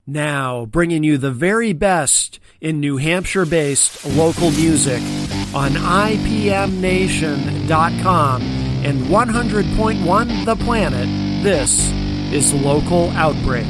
Now, bringing you the very best in New Hampshire-based local music on IPMNation.com and 100.1 The Planet, this is Local Outbreak.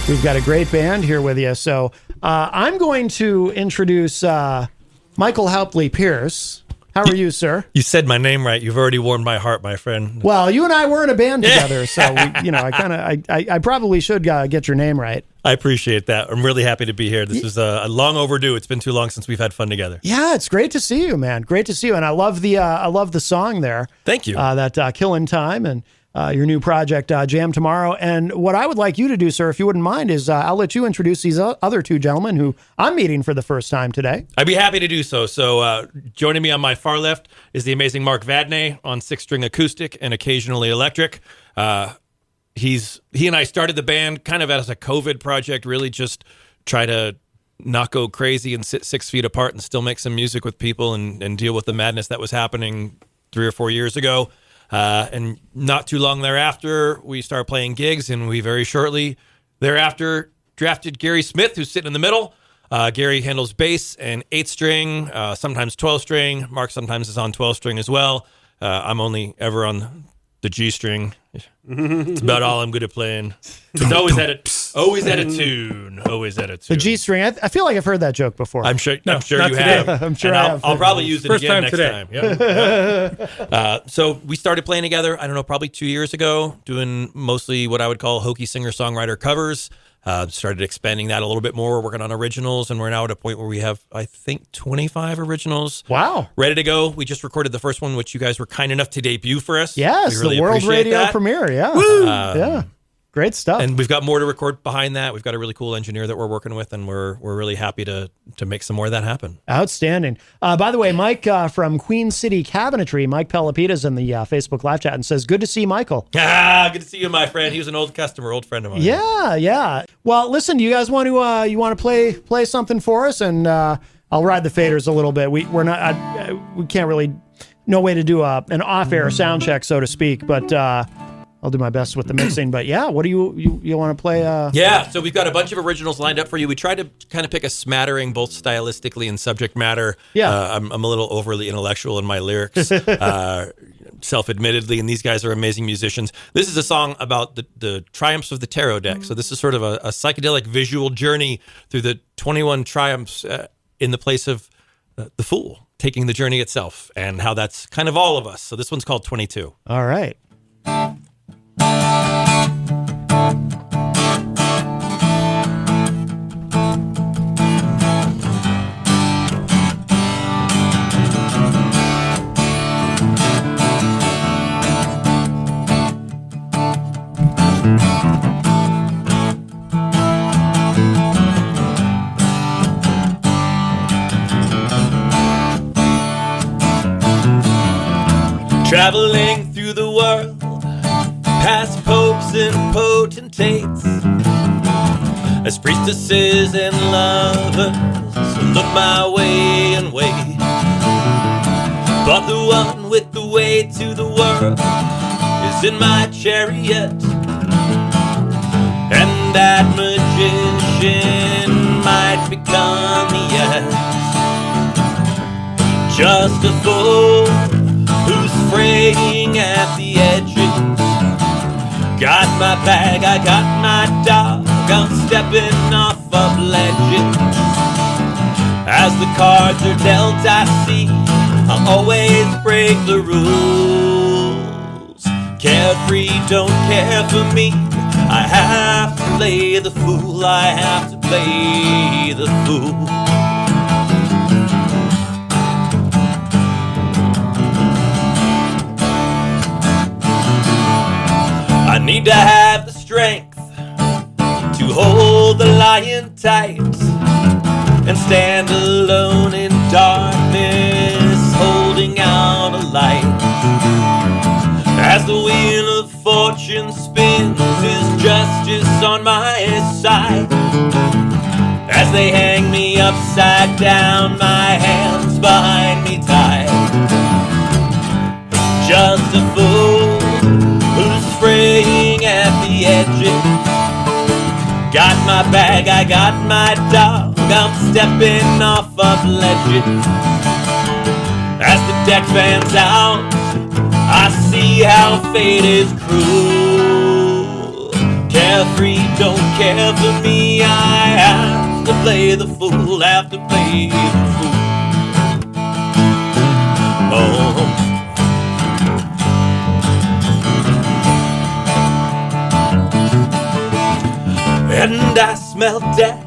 We've got a great band here with you. So I'm going to introduce Michael Haupley-Pierce. How are you, sir? You said my name right. You've already warmed my heart, my friend. Well, you and I were in a band together, so I probably should get your name right. I appreciate that. I'm really happy to be here. This is a long overdue. It's been too long since we've had fun together. Yeah, it's great to see you, man. Great to see you, and I love the song there. Thank you. That Killing Time and your new project, Jam Tomorrow. And what I would like you to do, sir, if you wouldn't mind, is I'll let you introduce these other two gentlemen who I'm meeting for the first time today. I'd be happy to do so. So joining me on my far left is the amazing Mark Vadney on 6-string acoustic and occasionally electric. He and I started the band kind of as a COVID project, really just try to not go crazy and sit 6 feet apart and still make some music with people and deal with the madness that was happening 3 or 4 years ago. And not too long thereafter, we started playing gigs, and we very shortly thereafter drafted Gary Smith, who's sitting in the middle. Gary handles bass and 8-string, sometimes 12-string. Mark sometimes is on 12-string as well. I'm only ever on the G-string. It's about all I'm good at playing. It's always at a tune. The G-string. I feel like I've heard that joke before. I'm sure you today. have. I'm sure I have. I'll probably use it First again time next today. time. Yeah. So we started playing together, I don't know, probably 2 years ago, doing mostly what I would call hokey singer-songwriter covers. Started expanding that a little bit more. We're working on originals, and we're now at a point where we have, I think, 25 originals. Wow. Ready to go. We just recorded the first one, which you guys were kind enough to debut for us. Yes, really the world radio that. premiere. Yeah. Woo! Yeah. Great stuff. And we've got more to record behind that. We've got a really cool engineer that we're working with, and we're really happy to make some more of that happen. Outstanding. By the way, Mike from Queen City Cabinetry, Mike Pelopita's in the Facebook live chat and says, good to see Michael. Good to see you, my friend. He was an old customer, old friend of mine. Yeah. Well, listen, do you guys want to play something for us? And I'll ride the faders a little bit. We can't really, no way to do an off-air sound check, so to speak, but I'll do my best with the mixing, but yeah, what do you want to play? Yeah, so we've got a bunch of originals lined up for you. We tried to kind of pick a smattering, both stylistically and subject matter. Yeah. I'm a little overly intellectual in my lyrics, self-admittedly, and these guys are amazing musicians. This is a song about the triumphs of the tarot deck. So this is sort of a psychedelic visual journey through the 21 triumphs in the place of the Fool, taking the journey itself, and how that's kind of all of us. So this one's called 22. All right. Traveling through the world, past popes and potentates, as priestesses and lovers look my way and wait. But the one with the way to the world is in my chariot, and that magician might become, yes, just a fool who's fraying at the edges. Got my bag, I got my dog, I'm stepping off of ledges. As the cards are dealt, I see I'll always break the rules. Carefree, don't care for me, I have to play the fool, I have to play the fool. I need to have the strength to hold the line. lying tight and stand alone in darkness, holding out a light. As the wheel of fortune spins, is justice on my side? As they hang me upside down, my hands behind me tied. Just a fool who's fraying at the edges. Got my bag, I got my dog, I'm stepping off of ledges. As the deck fans out, I see how fate is cruel. Carefree, don't care for me, I have to play the fool, have to play the fool. Oh. And I smell death,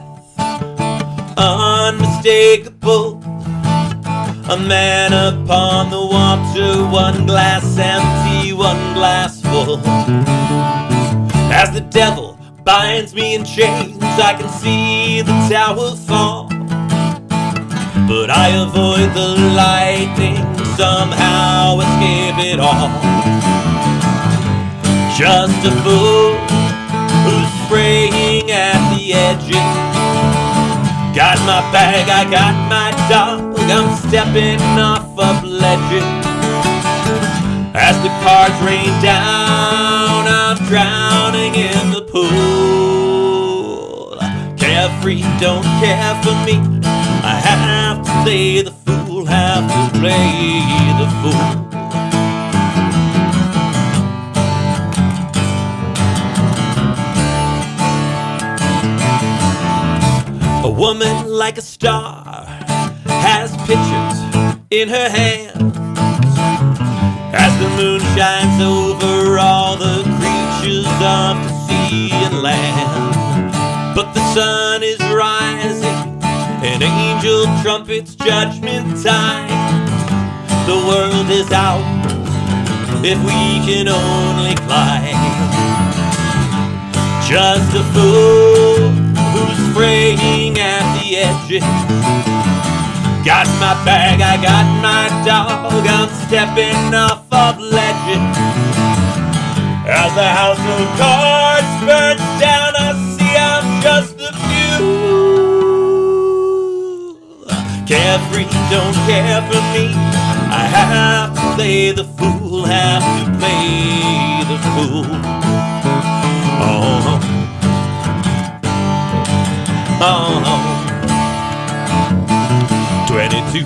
unmistakable. A man upon the water, one glass empty, one glass full. As the devil binds me in chains, I can see the tower fall. But I avoid the lightning, somehow escape it all. Just a fool who's fraying at the edges. Got my bag, I got my dog, I'm stepping off of ledges. As the cards rain down, I'm drowning in the pool. Carefree, don't care for me, I have to play the fool, have to play the fool. A woman like a star has pictures in her hands. As the moon shines over all the creatures of the sea and land. But the sun is rising, an angel trumpets judgment time. The world is out, if we can only climb. Just a fool who's fraying at the edges. Got my bag, I got my dog, I'm stepping off of ledges. As the house of cards burns down, I see I'm just a fool. Carefree, don't care for me, I have to play the fool, have to play the fool. Oh. Oh, 22,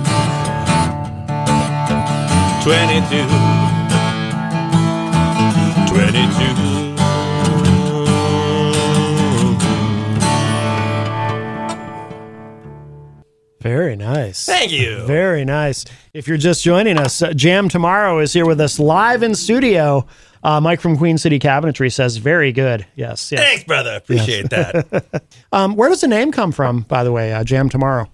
22, 22. Very nice. Thank you. Very nice. If you're just joining us, Jam Tomorrow is here with us live in studio. Mike from Queen City Cabinetry says, very good. Yes. Yes. Thanks, brother. Appreciate that. Where does the name come from, by the way, Jam Tomorrow?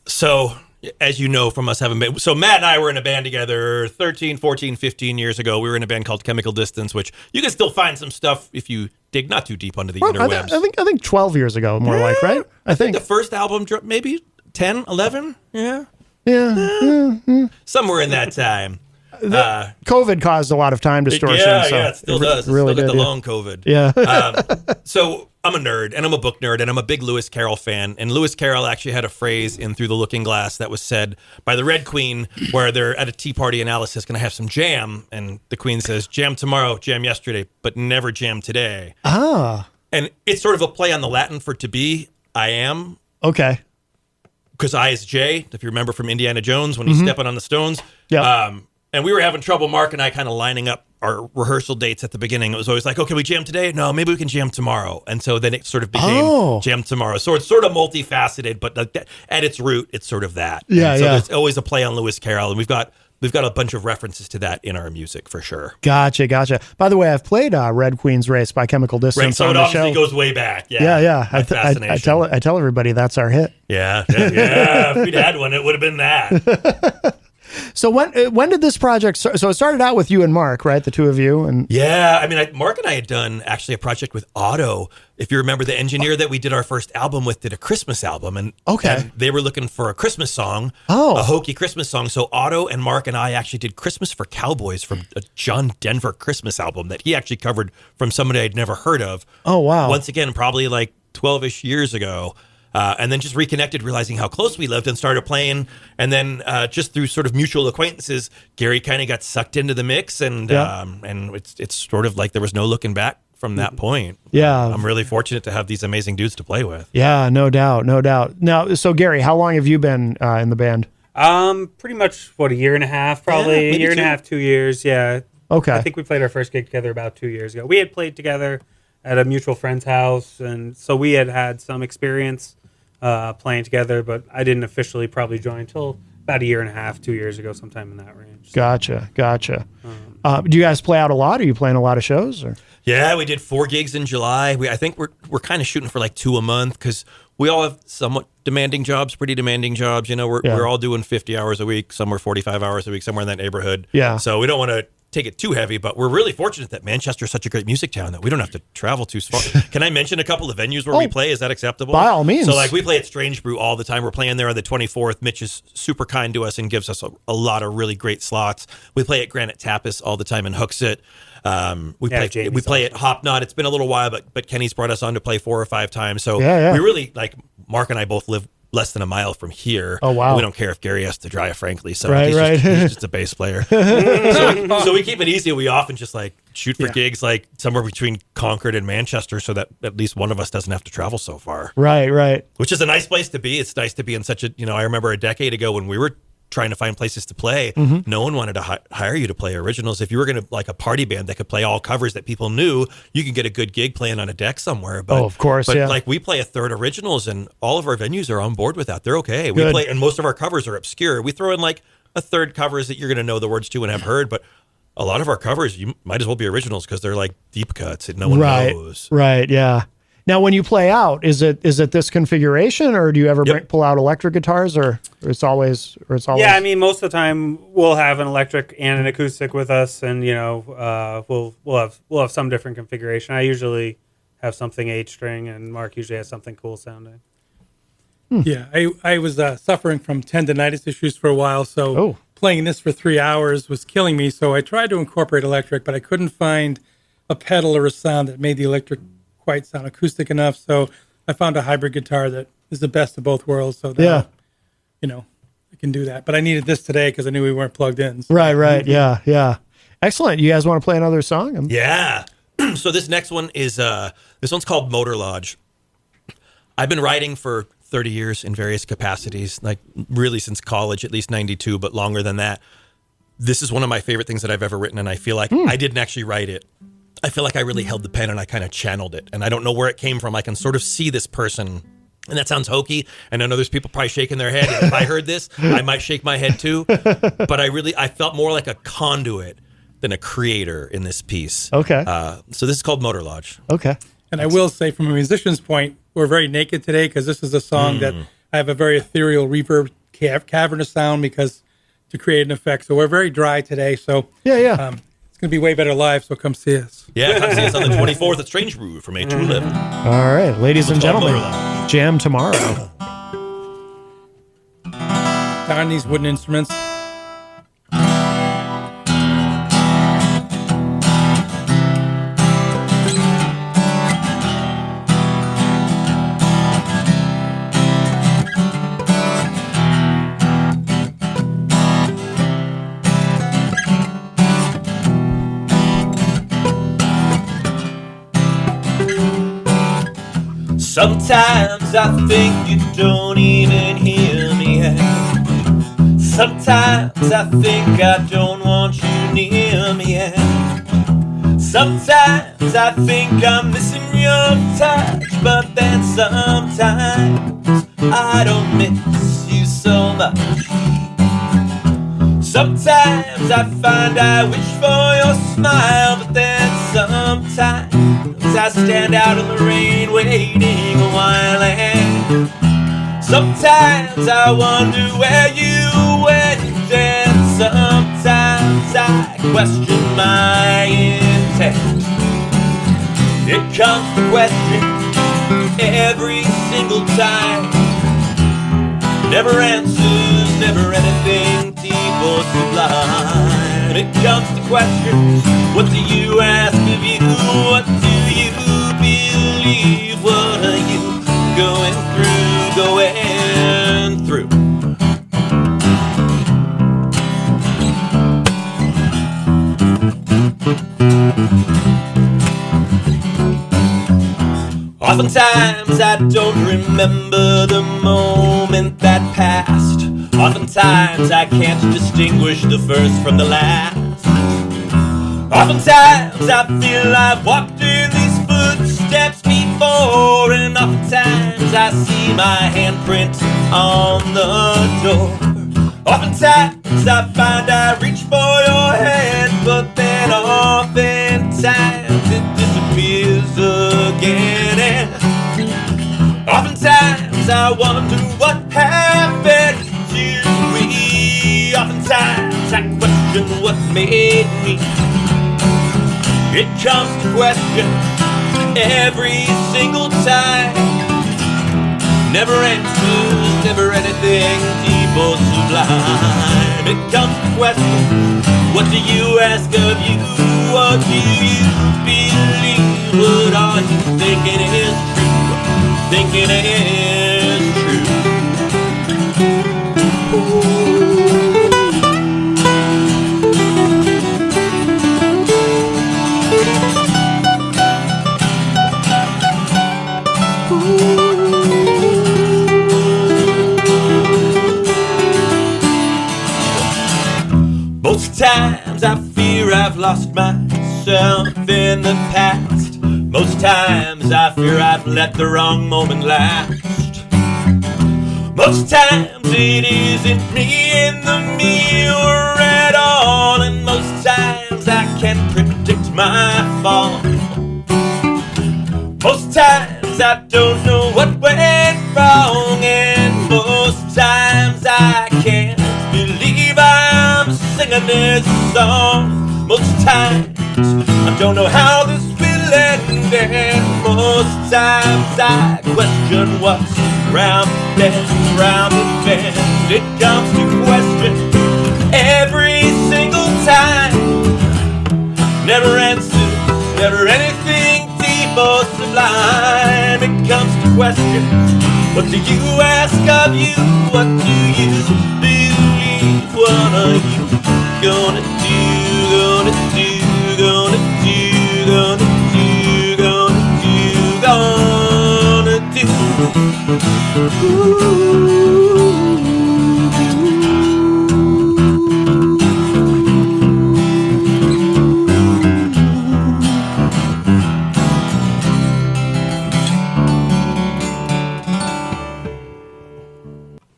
So, as you know from us having been, so Matt and I were in a band together 13, 14, 15 years ago. We were in a band called Chemical Distance, which you can still find some stuff if you dig not too deep onto the interwebs. I think 12 years ago, more like, right? I think the first album dropped maybe 10, 11? Yeah. Yeah. Somewhere in that time. COVID caused a lot of time distortion. Yeah, it still does. Really still got did, the long COVID. Yeah. So I'm a nerd, and I'm a book nerd, and I'm a big Lewis Carroll fan. And Lewis Carroll actually had a phrase in Through the Looking Glass that was said by the Red Queen, where they're at a tea party, and Alice says, "Can I have some jam?" And the Queen says, "Jam tomorrow, jam yesterday, but never jam today." Ah. And it's sort of a play on the Latin for to be, I am. Okay. Because I is J, if you remember from Indiana Jones, when he's stepping on the stones. Yeah. And we were having trouble, Mark and I, kind of lining up our rehearsal dates at the beginning. It was always like, "Oh, can we jam today? No, maybe we can jam tomorrow." And so then it sort of became jam tomorrow. So it's sort of multifaceted, but at its root, it's sort of that. Yeah, and so yeah. there's always a play on Lewis Carroll, and we've got a bunch of references to that in our music for sure. Gotcha. By the way, I've played Red Queen's Race by Chemical Distance Right, so on it the obviously show. goes way back. Yeah. I tell everybody that's our hit. Yeah. If we'd had one, it would have been that. So when did this project start? So it started out with you and Mark, right? The two of you. And Yeah, I mean, Mark and I had done actually a project with Otto. If you remember, the engineer that we did our first album with did a Christmas album, and they were looking for a Christmas song, a hokey Christmas song. So Otto and Mark and I actually did "Christmas for Cowboys" from a John Denver Christmas album that he actually covered from somebody I'd never heard of. Oh wow! Once again, probably like 12-ish years ago. And then just reconnected, realizing how close we lived, and started playing. And then just through sort of mutual acquaintances, Gary kind of got sucked into the mix, and it's sort of like there was no looking back from that point. Yeah, I'm really fortunate to have these amazing dudes to play with. Yeah, no doubt, no doubt. Now, so Gary, how long have you been in the band? Pretty much a year and a half, probably a year and a half, 2 years. Yeah. Okay. I think we played our first gig together about 2 years ago. We had played together at a mutual friend's house, and so we had some experience playing together, but I didn't officially probably join until about a year and a half, 2 years ago, sometime in that range. So. Gotcha. Do you guys play out a lot? Are you playing a lot of shows? Or? Yeah, we did 4 gigs in July. I think we're kind of shooting for like 2 a month because we all have somewhat demanding jobs, pretty demanding jobs. You know, we're all doing 50 hours a week, some are 45 hours a week, somewhere in that neighborhood. Yeah. So we don't want to take it too heavy, but we're really fortunate that Manchester is such a great music town that we don't have to travel too far. Can I mention a couple of venues where we play? Is that acceptable? By all means. So like we play at Strange Brew all the time. We're playing there on the 24th. Mitch is super kind to us and gives us a lot of really great slots. We play at Granite Tapas all the time in Hooksett. We play at Hop Knot. It's been a little while, but Kenny's brought us on to play 4 or 5 times. So we really, like, Mark and I both live less than a mile from here. Oh, wow. We don't care if Gary has to drive, frankly. So right, he's just a bass player. so we keep it easy. We often just like shoot for gigs like somewhere between Concord and Manchester so that at least one of us doesn't have to travel so far. Right. Which is a nice place to be. It's nice to be in such a, I remember a decade ago when we were trying to find places to play, no one wanted to hire you to play originals. If you were going to like a party band that could play all covers that people knew, you could get a good gig playing on a deck somewhere. But, of course, but like we play a third originals and all of our venues are on board with that. They're okay. We play, and most of our covers are obscure. We throw in like a third covers that you're going to know the words to and have heard, but a lot of our covers, you might as well be originals because they're like deep cuts that no one knows. Right, yeah. Now, when you play out, is it this configuration, or do you ever pull out electric guitars, or it's always? Yeah, I mean, most of the time we'll have an electric and an acoustic with us, and we'll have some different configuration. I usually have something 8-string, and Mark usually has something cool sounding. Yeah, I was suffering from tendonitis issues for a while, so playing this for 3 hours was killing me. So I tried to incorporate electric, but I couldn't find a pedal or a sound that made the electric quite sound acoustic enough, so I found a hybrid guitar that is the best of both worlds. So that, I can do that. But I needed this today because I knew we weren't plugged in. So. Right. Yeah. Excellent. You guys want to play another song? Yeah. So this next one is this one's called Motor Lodge. I've been writing for 30 years in various capacities, like really since college, at least 92, but longer than that. This is one of my favorite things that I've ever written, and I feel like I didn't actually write it. I feel like I really held the pen and I kind of channeled it, and I don't know where it came from. I can sort of see this person, and that sounds hokey, and I know there's people probably shaking their head, and if I heard this, I might shake my head too, but I felt more like a conduit than a creator in this piece. Okay. So this is called Motor Lodge. Okay. And I will say, from a musician's point, we're very naked today because this is a song that I have a very ethereal reverb cavernous sound because to create an effect. So we're very dry today. So yeah. It's going to be way better live, so come see us. Yeah, come see us on the 24th at Strange Brew from 8 to 11. All right, ladies and gentlemen, jam tomorrow. Darn these wooden instruments. Sometimes I think you don't even hear me. Sometimes I think I don't want you near me. Sometimes I think I'm missing your touch, but then sometimes I don't miss you so much. Sometimes I find I wish for your smile, but then sometimes I stand out in the rain waiting a while, and sometimes I wonder where you went, and question my intent. It comes to question every single time. Never answers, never anything deep or sublime. It comes to questions, what do you ask of you? What do you believe? What are you going through? Oftentimes I don't remember the moment that passed. Oftentimes I can't distinguish the first from the last. Oftentimes I feel I've walked in these footsteps before, and oftentimes I see my handprint on the door. Oftentimes I find I reach for your hand, but then oftentimes it disappears again. And oftentimes I wonder what happened to me. Oftentimes I question what made me. It comes to question every single time. Never answers, never anything deep or sublime. It comes to question, what do you ask of you? What do you believe? What are you thinking is true? Thinking is true. Most times I fear I've lost myself in the past. Most times I fear I've let the wrong moment last. Most times it isn't me in the mirror at all. And most times I can't predict my fall. Most times I don't know what went wrong. And most times I can't believe I'm singing this song. Most times I don't know how this will end. And most times I question what's round the bend. It comes to question every single time. Never answers, never anything deep or sublime. It comes to question, what do you ask of you? What do you believe? What are you gonna do? Gonna do? Gonna do? Gonna do? Gonna do?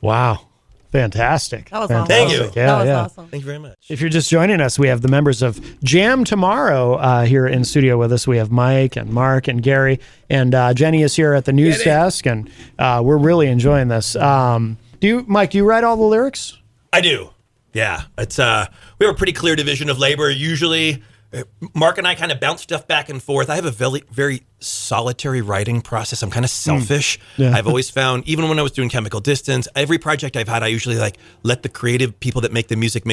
Wow. Fantastic. That was Fantastic. awesome. Thank you. Yeah, That was yeah. awesome. Thank you very much. If you're just joining us, we have the members of Jam Tomorrow here in studio with us. We have Mike and Mark and Gary, and Jenny is here at the news desk, and we're really enjoying this. Mike, do you write all the lyrics? I do. Yeah. It's we have a pretty clear division of labor. Usually Mark and I kind of bounce stuff back and forth. I have a very, very solitary writing process. I'm kind of selfish. Yeah. I've always found, even when I was doing Chemical Distance, every project I've had, I usually let the creative people that make the music,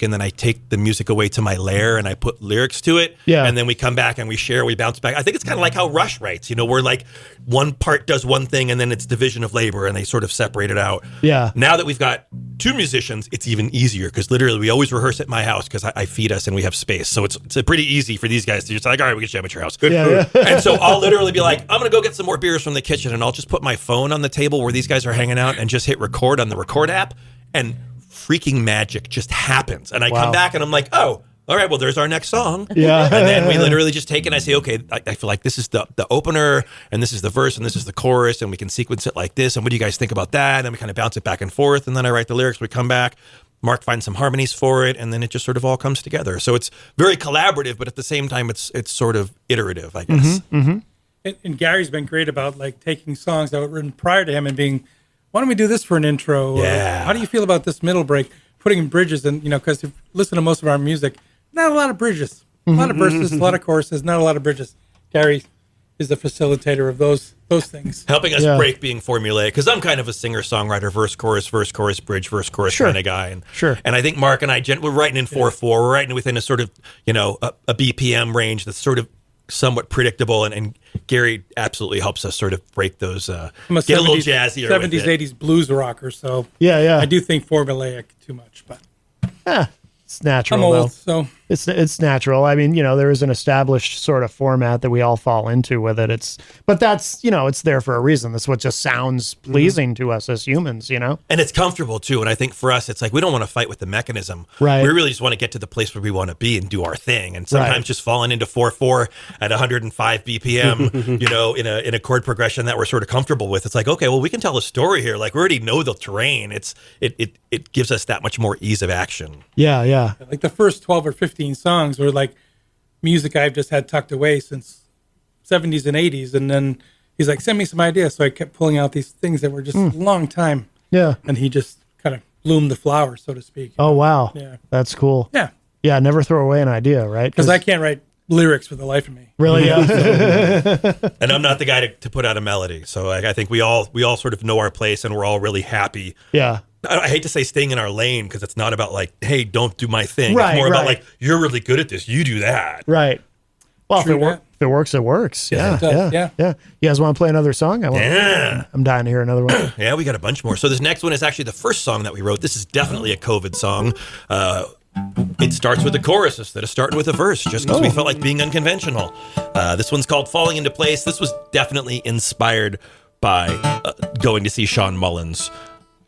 and then I take the music away to my lair and I put lyrics to it. Yeah. And then we come back and we share, we bounce back. I think it's kind of like how Rush writes, where like one part does one thing and then it's division of labor and they sort of separate it out. Yeah. Now that we've got two musicians, it's even easier because literally we always rehearse at my house because I feed us and we have space. So it's pretty easy for these guys to just like, all right, we can jam at your house. Good food. Yeah. And so I'll literally be like, I'm going to go get some more beers from the kitchen, and I'll just put my phone on the table where these guys are hanging out and just hit record on the record app, and freaking magic just happens. And I come back and I'm like, oh, all right, well, there's our next song. Yeah. And then we literally just take it and I say, okay, I feel like this is the opener, and this is the verse, and this is the chorus, and we can sequence it like this. And what do you guys think about that? And we kind of bounce it back and forth. And then I write the lyrics, we come back, Mark finds some harmonies for it, and then it just sort of all comes together. So it's very collaborative, but at the same time, it's sort of iterative, I guess. And Gary's been great about like taking songs that were written prior to him and being, why don't we do this for an intro? Yeah. Or, how do you feel about this middle break? Putting in bridges, and because if you listen to most of our music, not a lot of bridges. A lot of verses, a lot of choruses, not a lot of bridges. Gary is the facilitator of those things. Helping us break being formulaic, because I'm kind of a singer-songwriter, verse, chorus, bridge, verse, chorus kind of guy. And I think Mark and I, we're writing in 4/4. We're writing within a sort of, a BPM range that's sort of somewhat predictable, and Gary absolutely helps us sort of break those, get a little jazzier 70s, 80s blues rocker, so yeah. I do think formulaic too much, but it's natural. I'm old, though. so it's natural. I mean, there is an established sort of format that we all fall into with it. But that's, it's there for a reason. That's what just sounds pleasing to us as humans, And it's comfortable too. And I think for us, it's like, we don't want to fight with the mechanism. Right. We really just want to get to the place where we want to be and do our thing. And sometimes just falling into 4/4 at 105 BPM, in a chord progression that we're sort of comfortable with. It's like, okay, well, we can tell a story here. Like, we already know the terrain. It gives us that much more ease of action. Yeah. like the first 12 or 15 songs were like music I've just had tucked away since 70s and 80s. And then he's like, send me some ideas. So I kept pulling out these things that were just a long time. Yeah. And he just kind of bloomed the flower, so to speak. Oh, wow. Yeah. That's cool. Yeah. Yeah. Never throw away an idea, right? Because I can't write lyrics for the life of me. Really? Yeah. And I'm not the guy to put out a melody. So I think we all sort of know our place, and we're all really happy. Yeah. I hate to say staying in our lane, because it's not about like, hey, don't do my thing. Right, it's more about right. like, you're really good at this. You do that. Right. Well, if True it works, it works. Yeah. it does, yeah. You guys want to play another song? I'm dying to hear another one. Yeah, we got a bunch more. So this next one is actually the first song that we wrote. This is definitely a COVID song. It starts with a chorus instead of starting with a verse, just because we felt like being unconventional. This one's called Falling Into Place. This was definitely inspired by going to see Sean Mullins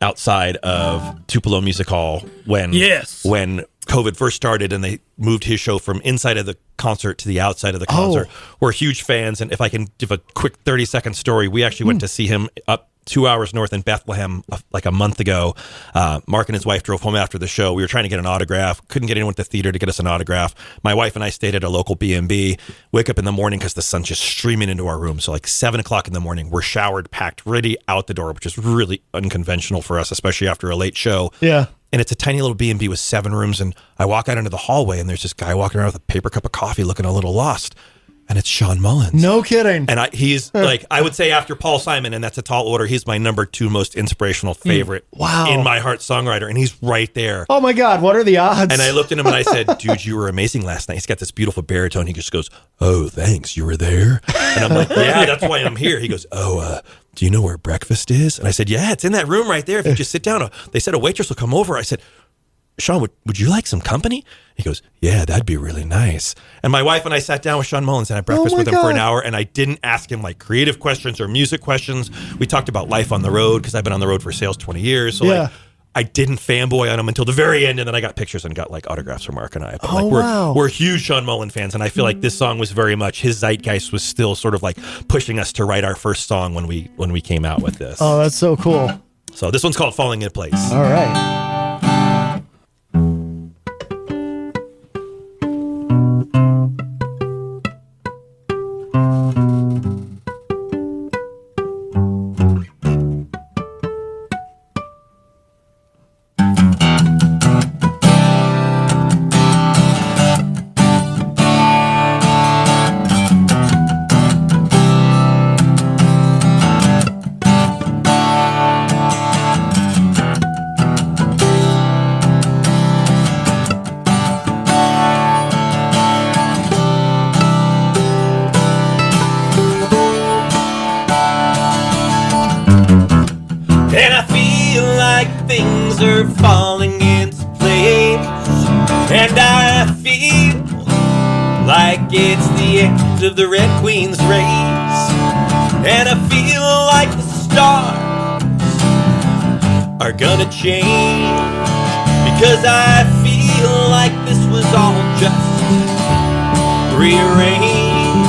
outside of Tupelo Music Hall when COVID first started, and they moved his show from inside of the concert to the outside of the concert. We're huge fans, and if I can give a quick 30-second story, we actually went to see him up 2 hours north in Bethlehem like a month ago. Mark and his wife drove home after the show. We were trying to get an autograph. Couldn't get anyone at the theater to get us an autograph. My wife and I stayed at a local B&B. Wake up in the morning because the sun's just streaming into our room. So like 7 o'clock in the morning, we're showered, packed, ready out the door, which is really unconventional for us, especially after a late show. Yeah. And it's a tiny little B&B with 7 rooms. And I walk out into the hallway, and there's this guy walking around with a paper cup of coffee looking a little lost. And it's Sean Mullins. No kidding. And he's like, I would say after Paul Simon, and that's a tall order, he's my number 2 most inspirational favorite in my heart songwriter. And he's right there. Oh my God, what are the odds? And I looked at him and I said, dude, you were amazing last night. He's got this beautiful baritone. He just goes, oh, thanks, you were there? And I'm like, yeah, that's why I'm here. He goes, do you know where breakfast is? And I said, yeah, it's in that room right there. If you just sit down, they said a waitress will come over. I said, Sean, would you like some company? He goes, yeah, that'd be really nice. And my wife and I sat down with Sean Mullins and had breakfast with him for an hour, and I didn't ask him like creative questions or music questions. We talked about life on the road, because I've been on the road for sales 20 years. So like, I didn't fanboy on him until the very end, and then I got pictures and got like autographs from Mark and I. But we're huge Sean Mullin fans, and I feel like this song was very much, his zeitgeist was still sort of like pushing us to write our first song when we came out with this. Oh, that's so cool. So this one's called Falling Into Place. All right. Are falling into place, and I feel like it's the end of the Red Queen's race, and I feel like the stars are gonna change, because I feel like this was all just rearranged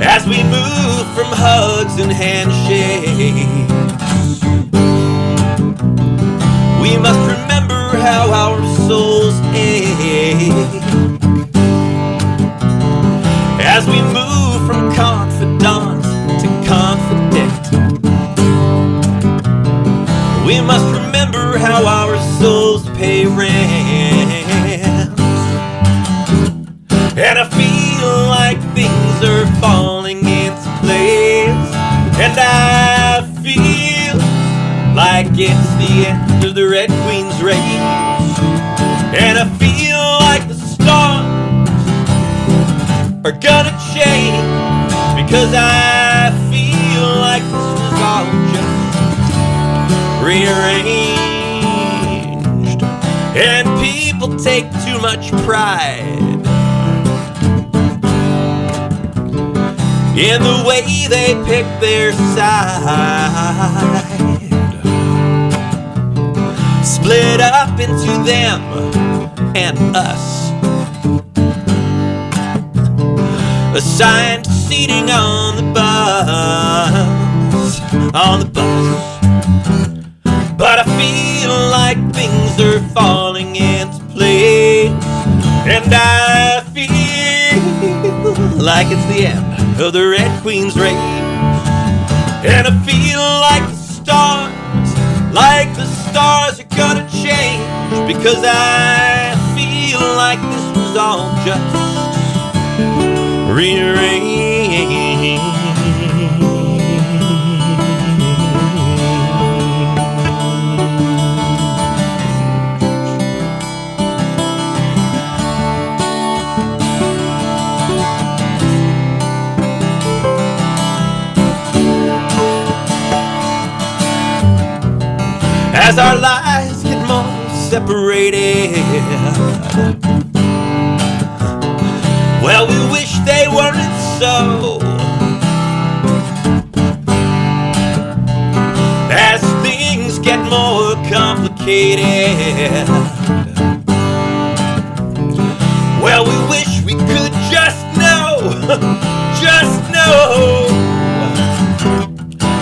as we move from hugs and handshakes. We must remember how our souls ache as we move from confidant to confident. We must remember how our souls pay rent are falling into place, and I feel like it's the end of the Red Queen's race, and I feel like the stars are gonna change, because I feel like this was all just rearranged, and people take too much pride in the way they pick their side, split up into them and us, assigned seating on the bus, but I feel like things are falling into place, and I feel like it's the end of the Red Queen's race, and I feel like the stars are gonna change, because I feel like this was all just rearranged. As our lives get more separated, well, we wish they weren't so. As things get more complicated, well, we wish we could just know,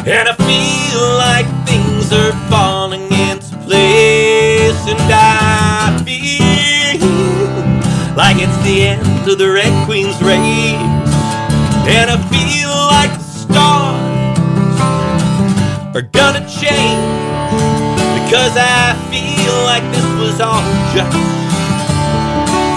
and I feel like things are falling into place, and I feel like it's the end of the Red Queen's race, and I feel like the stars are gonna change, because I feel like this was all just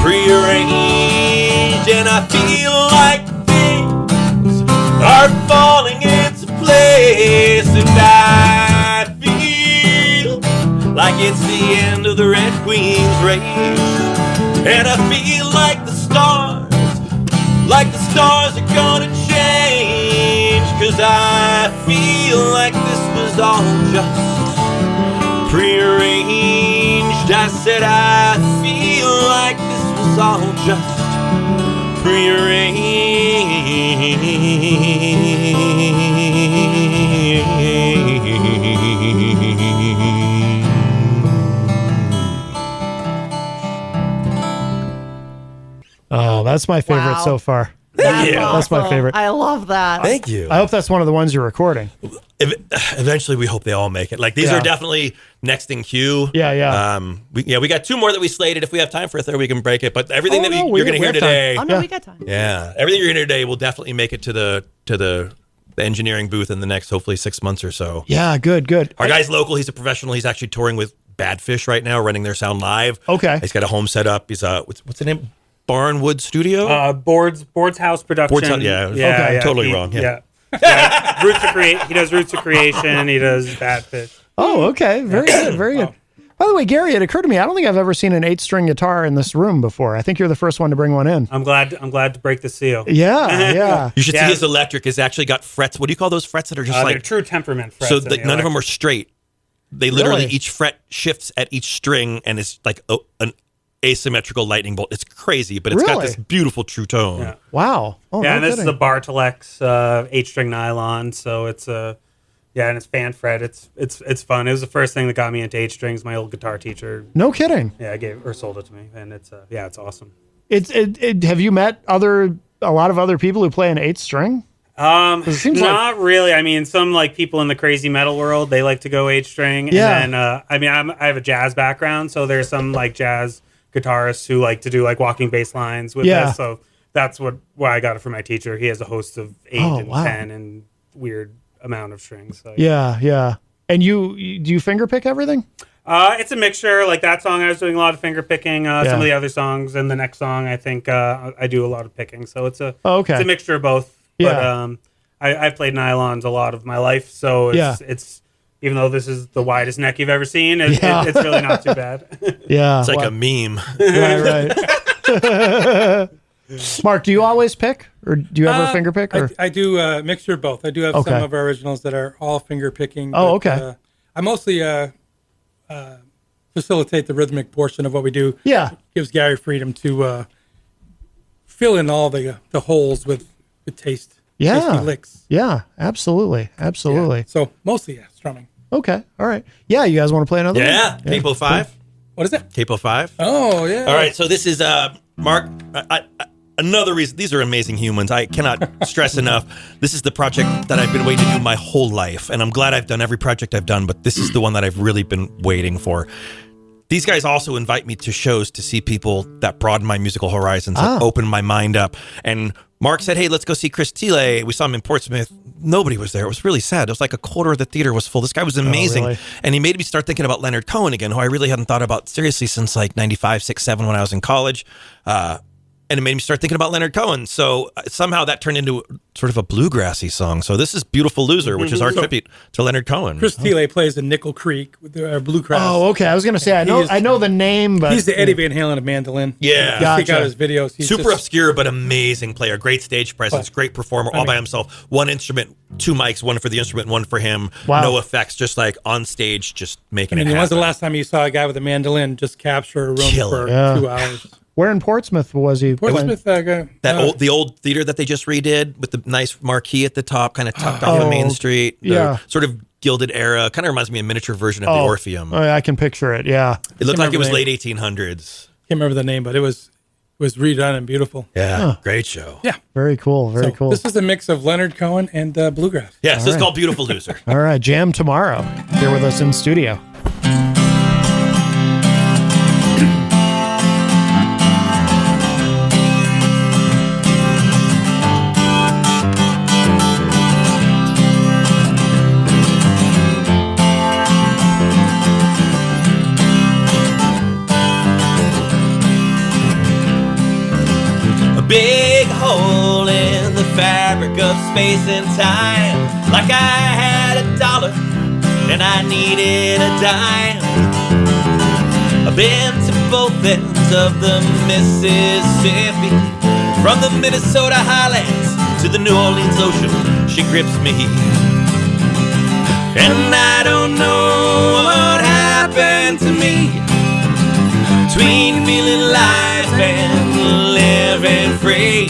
prearranged, and I feel like things are falling into place, and I feel like it's the end of the Red Queen's race, and I feel like the stars are gonna change, 'cause I feel like this was all just prearranged. I said I feel like this was all just Oh, that's my favorite Wow. so far. That's That's my awesome. favorite. I love that. Thank you. I hope that's one of the ones you're recording. Eventually, we hope they all make it. Like these Yeah. are definitely next in queue. Yeah. We got two more that we slated. If we have time for a third, we can break it. But everything Oh, that no, you're going to we hear have time. today, Oh no, Yeah. we got time. yeah, everything you're going to hear today will definitely make it to the engineering booth in the next hopefully 6 months or so. Yeah, good. Our guy's local. He's a professional. He's actually touring with Badfish right now, running their sound live. Okay. He's got a home set up. He's what's the name? Barnwood Studio. Boards House Production. Boards House, yeah. Okay. Totally wrong, yeah. Roots of He does Roots of Creation. He does Badfish. Oh, okay. Very good. Very good. By the way, Gary, it occurred to me, I don't think I've ever seen an 8-string guitar in this room before. I think you're the first one to bring one in. I'm glad to break the seal. Yeah. You should Yeah. see his electric. Has actually got frets. What do you call those frets that are just They're like true temperament frets. so in the none of them electric. are straight. They literally Really? each fret shifts at each string, and it's like an asymmetrical lightning bolt. It's crazy, but it's got Really? this beautiful true tone. Yeah. Wow. Oh, Yeah, no and this is kidding. a Bartolex 8-string nylon, so it's and it's fan fret. It's fun. It was the first thing that got me into 8 strings. My old guitar teacher, No kidding. sold it to me, and it's awesome. Have you met a lot of other people who play an 8-string? It seems Not really. I mean, some like people in the crazy metal world, they like to go 8-string. Yeah. And then, I have a jazz background, so there's some like jazz guitarists who like to do like walking bass lines with Yeah. this. So that's why I got it from my teacher. He has a host of 8 Oh, and wow. 10 and weird amount of strings. So, Yeah. And do you finger pick everything? It's a mixture. Like that song, I was doing a lot of finger picking. Some of the other songs, and the next song, I think I do a lot of picking. So it's it's a mixture of both. Yeah. But I've played nylons a lot of my life, so it's even though this is the widest neck you've ever seen, it's really not too bad. Yeah, It's like a meme. right. Mark, do you always pick, or do you ever finger pick? Or? I do a mixture of both. I do have some of our originals that are all finger picking. Oh, okay. I mostly facilitate the rhythmic portion of what we do. Yeah. It gives Gary freedom to fill in all the holes with taste. Tasty licks. Yeah, absolutely. Yeah. So mostly, strumming. Okay, all right. Yeah, you guys want to play another one? Yeah, Capo 5. What is it? Capo 5. Oh, yeah. All right, so this is Mark. Another reason, these are amazing humans. I cannot stress enough. This is the project that I've been waiting to do my whole life, and I'm glad I've done every project I've done, but this is the one that I've really been waiting for. These guys also invite me to shows to see people that broaden my musical horizons, that open my mind up. And Mark said, hey, let's go see Chris Thiele. We saw him in Portsmouth. Nobody was there. It was really sad. It was like a quarter of the theater was full. This guy was amazing. Really? And he made me start thinking about Leonard Cohen again, who I really hadn't thought about seriously since like 95, 6, 7 when I was in college. And it made me start thinking about Leonard Cohen. So somehow that turned into sort of a bluegrassy song. So this is Beautiful Loser, which is our tribute to Leonard Cohen. Chris Thiele plays in Nickel Creek with the bluegrass. Oh, okay. I was going to say, I know the name, but... He's the Eddie Van Halen of mandolin. Yeah. Check out his videos. He's super obscure, but amazing player. Great stage presence, great performer, all by himself. One instrument, 2 mics, one for the instrument, one for him. Wow. No effects, just like on stage, just making it happen. When's the last time you saw a guy with a mandolin just capture a room for 2 hours? Where in Portsmouth was he? Portsmouth, the old theater that they just redid with the nice marquee at the top, kind of tucked off of Main Street. Sort of Gilded Era. Kind of reminds me of a miniature version of the Orpheum. Oh, I can picture it. Yeah, it looked like it was late 1800s. Can't remember the name, but it was redone and beautiful. Yeah, great show. Yeah, very cool. Very cool. This is a mix of Leonard Cohen and bluegrass. Yeah, so it's called Beautiful Loser. All right, jam tomorrow here with us in studio. Big hole in the fabric of space and time, like I had $1 and I needed a dime. I've been to both ends of the Mississippi, from the Minnesota highlands to the New Orleans ocean. She grips me, and I don't know what happened to me between feeling alive and living free.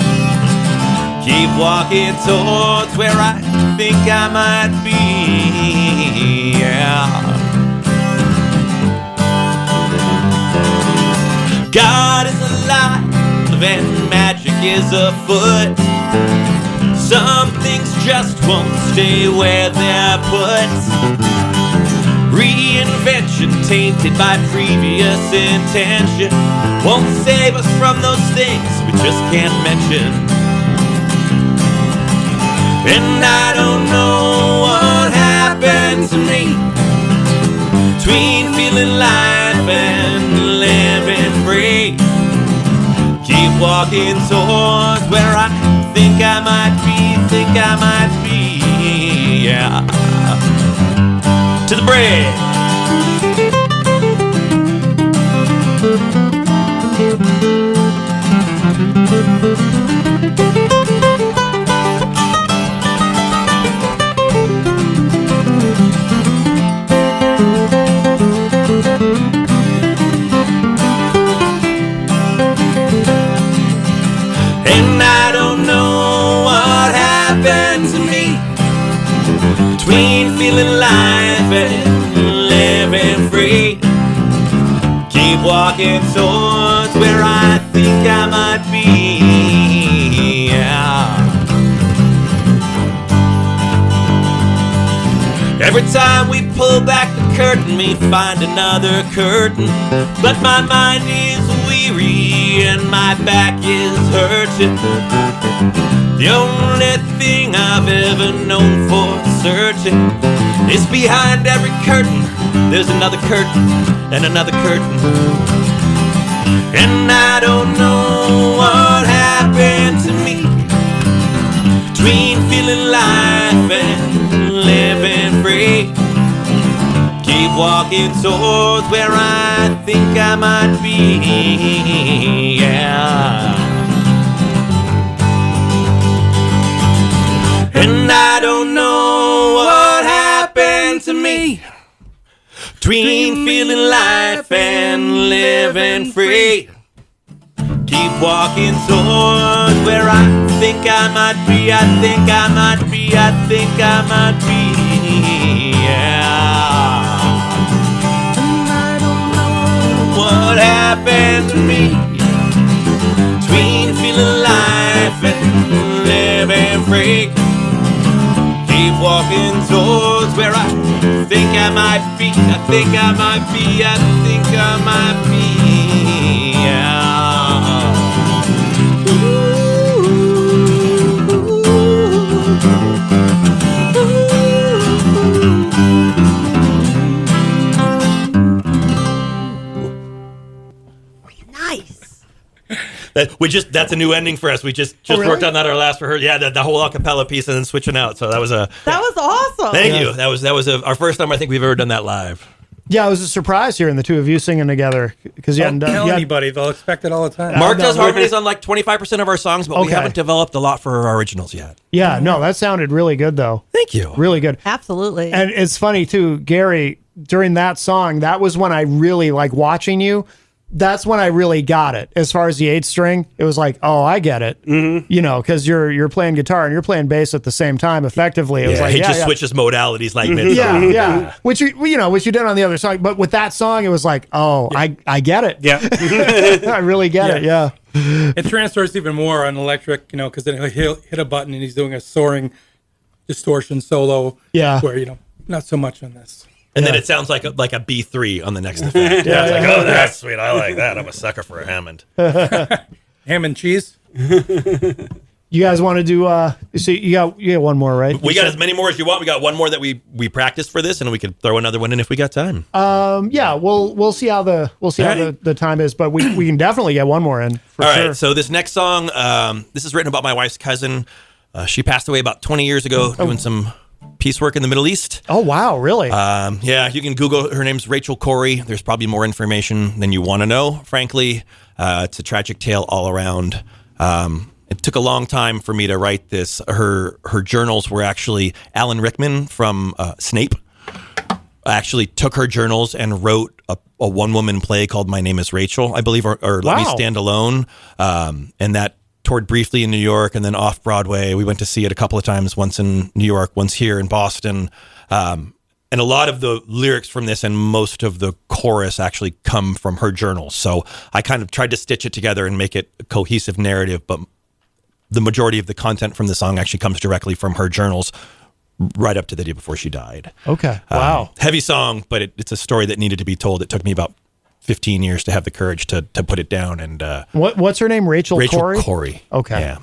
Keep walking towards where I think I might be. Yeah. God is alive and magic is afoot. Some things just won't stay where they're put. Reinvention tainted by previous intention won't save us from those things we just can't mention. And I don't know what happened to me between feeling alive and living free. Keep walking towards where I think I might be, yeah. To the bridge. And I don't know what happened to me between feeling alive and living free. Keep walking towards where I think I might be, yeah. Every time we pull back the curtain, we find another curtain. But my mind is weary and my back is hurting. The only thing I've ever known for certain is behind every curtain There's another curtain and another curtain. And I don't know what happened to me between feeling life and living free. Keep walking towards where I think I might be. Yeah. And I don't know what happened to me between feeling life and living free. Keep walking towards where I think I might be. I think I might be. I think I might be. Yeah. And I don't know what happened to me between feeling life and living free. Keep walking towards where I think I might be. I think I might be. I think I might be. Yeah. Nice. That's a new ending for us. We just really? worked on that our last rehearsal. Yeah, the whole acapella piece and then switching out. So that was awesome. Thank you. That was our first time I think we've ever done that live. Yeah, it was a surprise hearing the two of you singing together because you hadn't Don't done. tell you had- anybody; they'll expect it all the time. Mark no, does no. harmonies on like 25% of our songs, but we Okay. haven't developed a lot for our originals yet. Yeah, no, that sounded really good though. Thank you. Really good. Absolutely. And it's funny too, Gary, during that song, that was when I really like watching you. That's when I really got it. As far as the 8th string, it was like, oh, I get it. Mm-hmm. You know, because you're playing guitar and you're playing bass at the same time. Effectively, it was like he just switches modalities like mid Yeah, song. yeah. Which you did on the other song, but with that song, it was like, oh, I get it. Yeah. I really get it. Yeah. It transfers even more on electric, because then he'll hit a button and he's doing a soaring distortion solo. Yeah. Where not so much on this. And then it sounds like a B3 on the next effect. Yeah, it's like, oh, that's sweet. I like that. I'm a sucker for a Hammond. Ham and cheese. You guys want to do? So you got one more, right? We got as many more as you want. We got one more that we practiced for this, and we could throw another one in if we got time. Yeah, we'll see how the time is, but we can definitely get one more in for All sure. right. So this next song, this is written about my wife's cousin. She passed away about 20 years ago doing some piecework in the Middle East. Oh wow, really? Yeah, you can Google. Her name's Rachel Corey. There's probably more information than you want to know. Frankly, it's a tragic tale all around. It took a long time for me to write this. Her journals were actually Alan Rickman from Snape. Actually took her journals and wrote a one-woman play called My Name is Rachel, I believe, or Let Me Stand Alone. And that toured briefly in New York and then off Broadway. We went to see it a couple of times, once in New York, once here in Boston. And a lot of the lyrics from this and most of the chorus actually come from her journals. So I kind of tried to stitch it together and make it a cohesive narrative, but the majority of the content from the song actually comes directly from her journals right up to the day before she died. Okay. Wow. Heavy song, but it's a story that needed to be told. It took me about 15 years to have the courage to put it down. And What's her name? Rachel Corey? Corey. Okay. Yeah.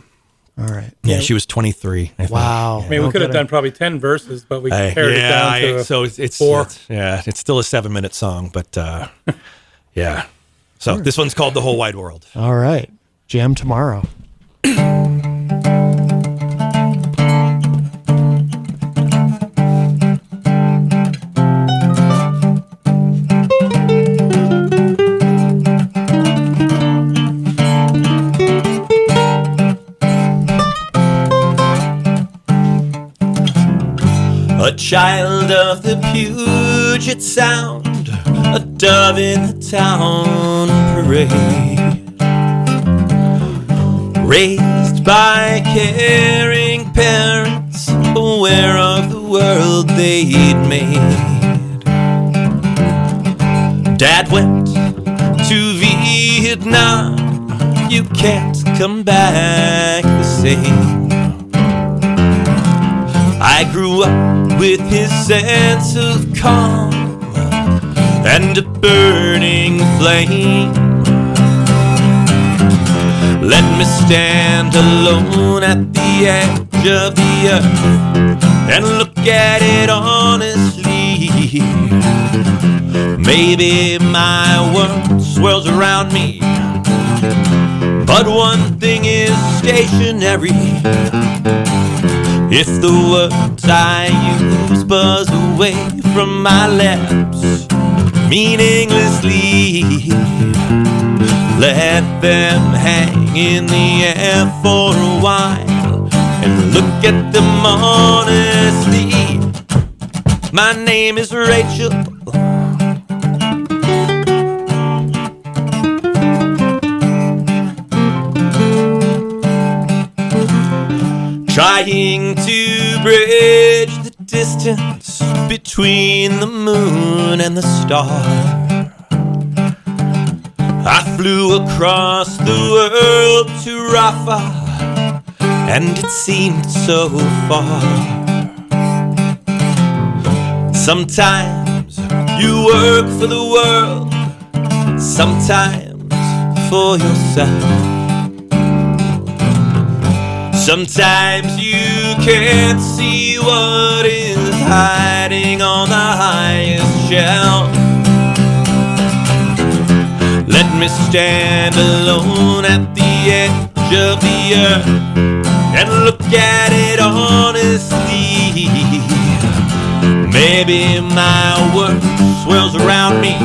All right. Yeah, she was 23. I think. Wow. I mean, we could have done probably 10 verses, but we pared it down to so it's 4. It's still a 7-minute song, but yeah. So this one's called The Whole Wide World. All right. Jam tomorrow. A child of the Puget Sound, a dove in the town parade. Raised by caring parents, aware of the world they'd made. Dad went to Vietnam, you can't come back the same. I grew up with his sense of calm and a burning flame. Let me stand alone at the edge of the earth and look at it honestly. Maybe my world swirls around me, but one thing is stationary. If the words I use buzz away from my lips meaninglessly, let them hang in the air for a while and look at them honestly. My name is Rachel. Trying to bridge the distance between the moon and the star. I flew across the world to Rafa, and it seemed so far. Sometimes you work for the world, sometimes for yourself. Sometimes you can't see what is hiding on the highest shelf. Let me stand alone at the edge of the earth and look at it honestly. Maybe my world swirls around me,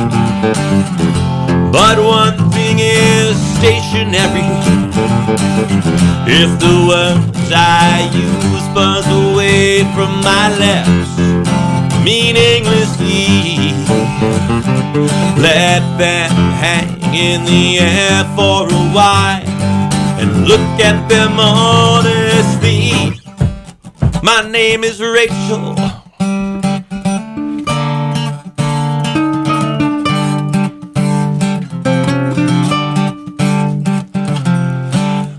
but one thing is stationary. If the words I use buzz away from my lips meaninglessly, let them hang in the air for a while and look at them honestly. My name is Rachel.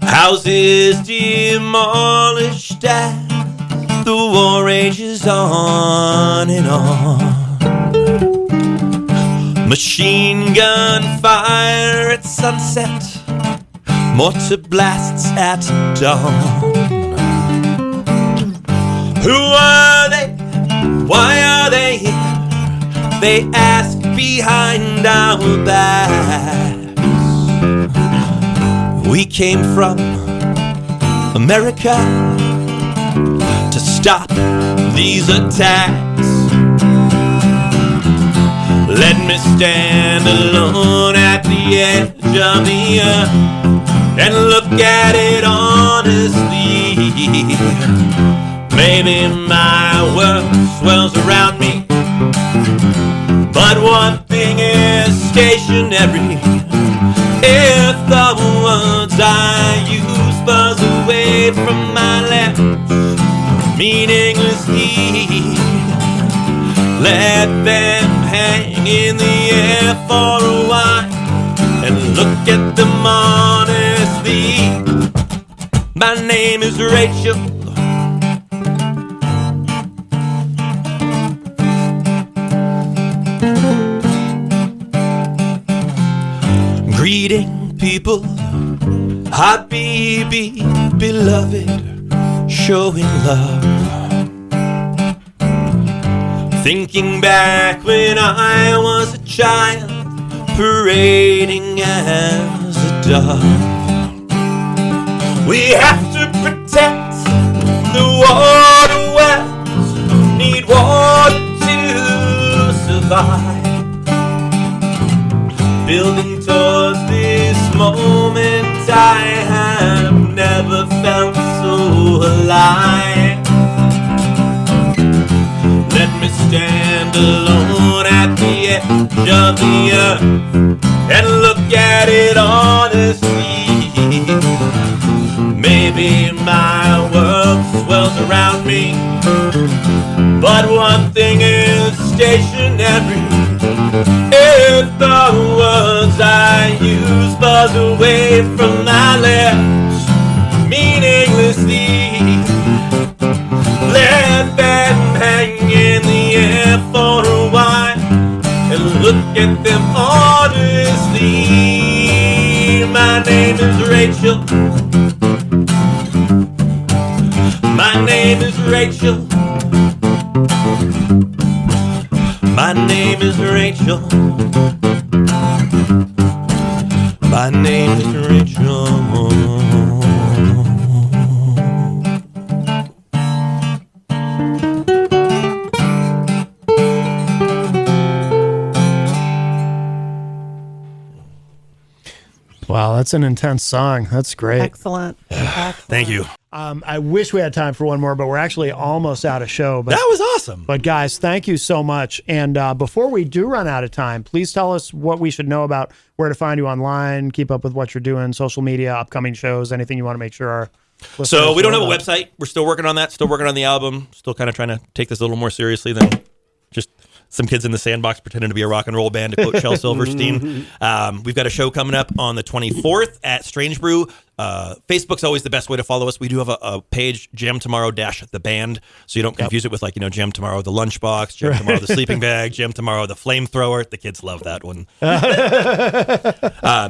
Houses demolished as the war rages on and on. Machine gun fire at sunset, mortar blasts at dawn. Who are they? Why are they here? They ask behind our backs. We came from America to stop these attacks. Let me stand alone at the edge of the earth and look at it honestly. Maybe my world swells around me, but one thing is stationary. If the words I use buzz away from my lips meaninglessly, let them hang in the air for a while and look at them honestly. My name is Rachel. Greeting people, happy be beloved, showing love. Thinking back when I was a child, parading as a dove. We have to protect the water wells, need water to survive. Building towards this moment, I have never felt so alive. Let me stand alone at the edge of the earth and look at it honestly. Maybe my world swells around me, but one thing is stationary. If the words I use buzz away from my lips meaninglessly, let them hang in the air for a while and look at them honestly. My name is Rachel. My name is Rachel. My name is Rachel. My name is Rachel. Wow, that's an intense song. That's great. Excellent. Excellent. Thank you. I wish we had time for one more, but we're actually almost out of show. But That was awesome. But guys, thank you so much. And before we do run out of time, please tell us what we should know about where to find you online, keep up with what you're doing, social media, upcoming shows, anything you want to make sure our listeners So we don't know have a about. website. We're still working on that. Still working on the album. Still kind of trying to take this a little more seriously than just some kids in the sandbox pretending to be a rock and roll band, to quote Shel Silverstein. We've got a show coming up on the 24th at Strange Brew. Facebook's always the best way to follow us. We do have a page, Jam Tomorrow the band, so you don't confuse it with Jam Tomorrow the lunchbox, Jam Tomorrow the sleeping bag, Jam Tomorrow the flamethrower. The kids love that one.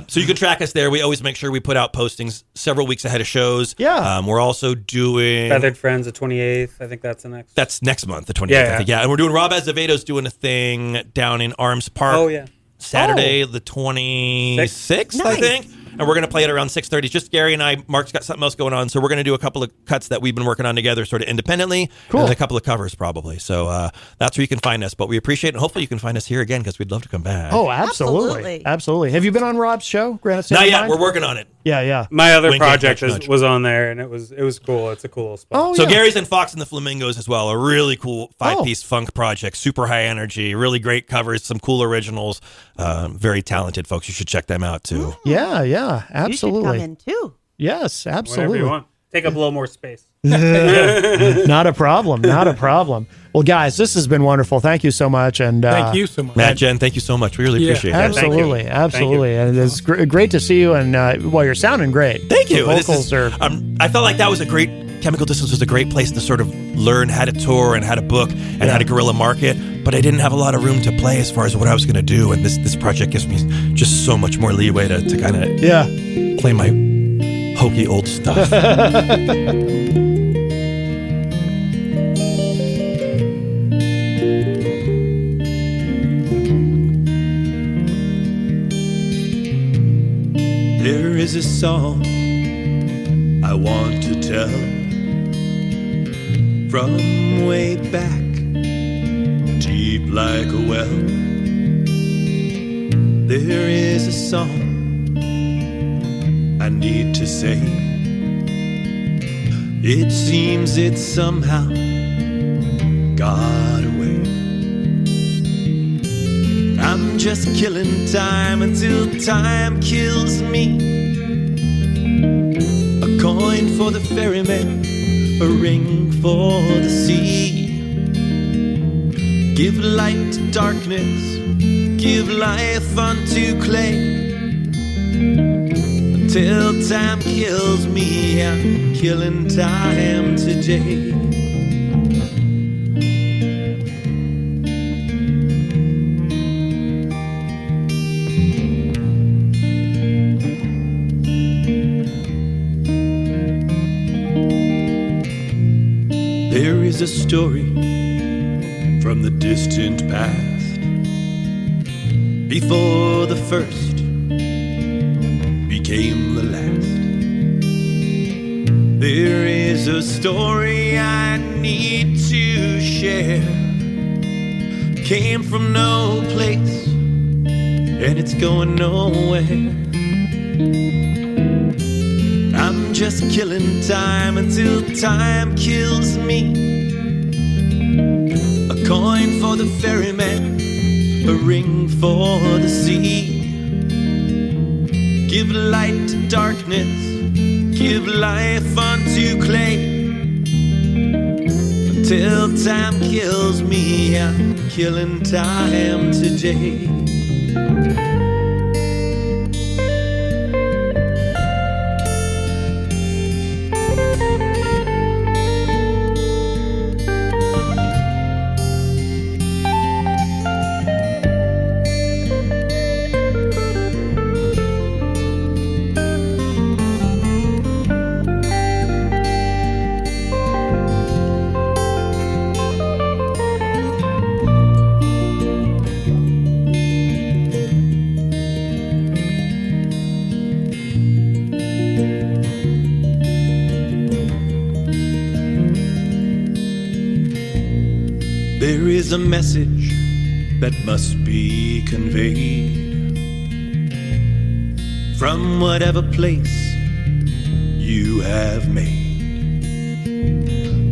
So you can track us there. We always make sure we put out postings several weeks ahead of shows. Yeah. We're also doing Feathered Friends, the 28th. I think that's the next. That's next month, the 28th. Yeah, I think. Yeah, and we're doing Rob Azevedo's doing a thing down in Arms Park. Oh, yeah. Saturday, the 26th, I Nice. think. And we're going to play it around 6:30. Just Gary and I. Mark's got something else going on, so we're going to do a couple of cuts that we've been working on together, sort of independently. Cool. And then a couple of covers, probably. So that's where you can find us. But we appreciate it, and hopefully you can find us here again because we'd love to come back. Oh, absolutely. Absolutely. Absolutely. Have you been on Rob's show, Granite State not of yet. Mind? We're working on it. Yeah, yeah. My other Wink, project nudge, nudge. was on there, and it was cool. It's a cool spot. Oh, So yeah. Gary's in Fox and the Flamingos as well. A really cool 5-piece funk project. Super high energy. Really great covers. Some cool originals. Very talented folks. You should check them out too. Yeah, yeah. You should Absolutely. come in too. Yes, Whatever absolutely. you want. Take up a little more space. Not a problem. Not a problem. Well, guys, this has been wonderful. Thank you so much. And Thank you so much. Matt, Jen, thank you so much. We really Yeah, appreciate that. Absolutely, absolutely. And it's great to see you. And well, you're sounding great. Thank you. The This vocals is- are. I felt like that was a great. Chemical Distance was a great place to sort of learn how to tour and how to book and how to guerrilla market, but I didn't have a lot of room to play as far as what I was going to do. And this project gives me just so much more leeway to kind of Yeah. play my hokey old stuff. There is a song I want to tell from way back, deep like a well. There is a song I need to say. It seems it somehow got away. I'm just killing time until time kills me. A coin for the ferryman, a ring for the sea. Give light to darkness, give life unto clay. Until time kills me, I'm killing time today. There is a story from the distant past, before the first became the last. There is a story I need to share. Came from no place, and it's going nowhere. I'm just killing time until time kills me. A coin for the ferryman, a ring for the sea. Give light to darkness, give life unto clay. Until time kills me, I'm killing time today. is a message that must be conveyed from whatever place you have made.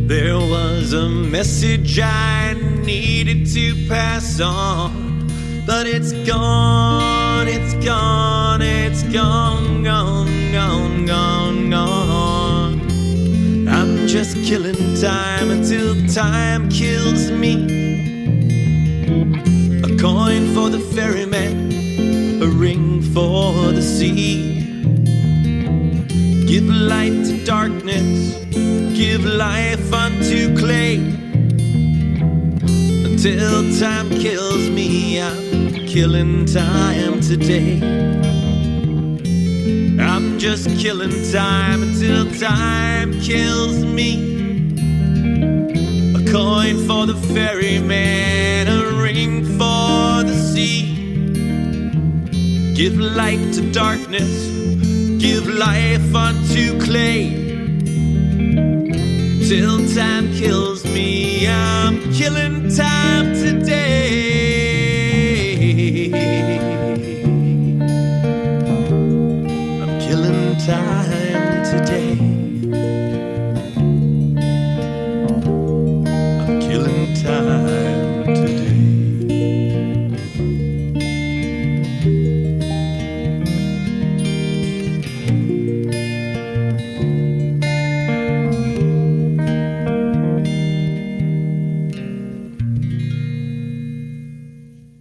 There was a message I needed to pass on, but it's gone, it's gone, it's gone, gone, gone, gone, gone. I'm just killing time until time kills me. A coin for the ferryman, a ring for the sea. Give light to darkness, give life unto clay. Until time kills me, I'm killing time today. I'm just killing time until time kills me. A coin for the ferryman, a ring for the sea. Give light to darkness, give life unto clay. Till time kills me, I'm killing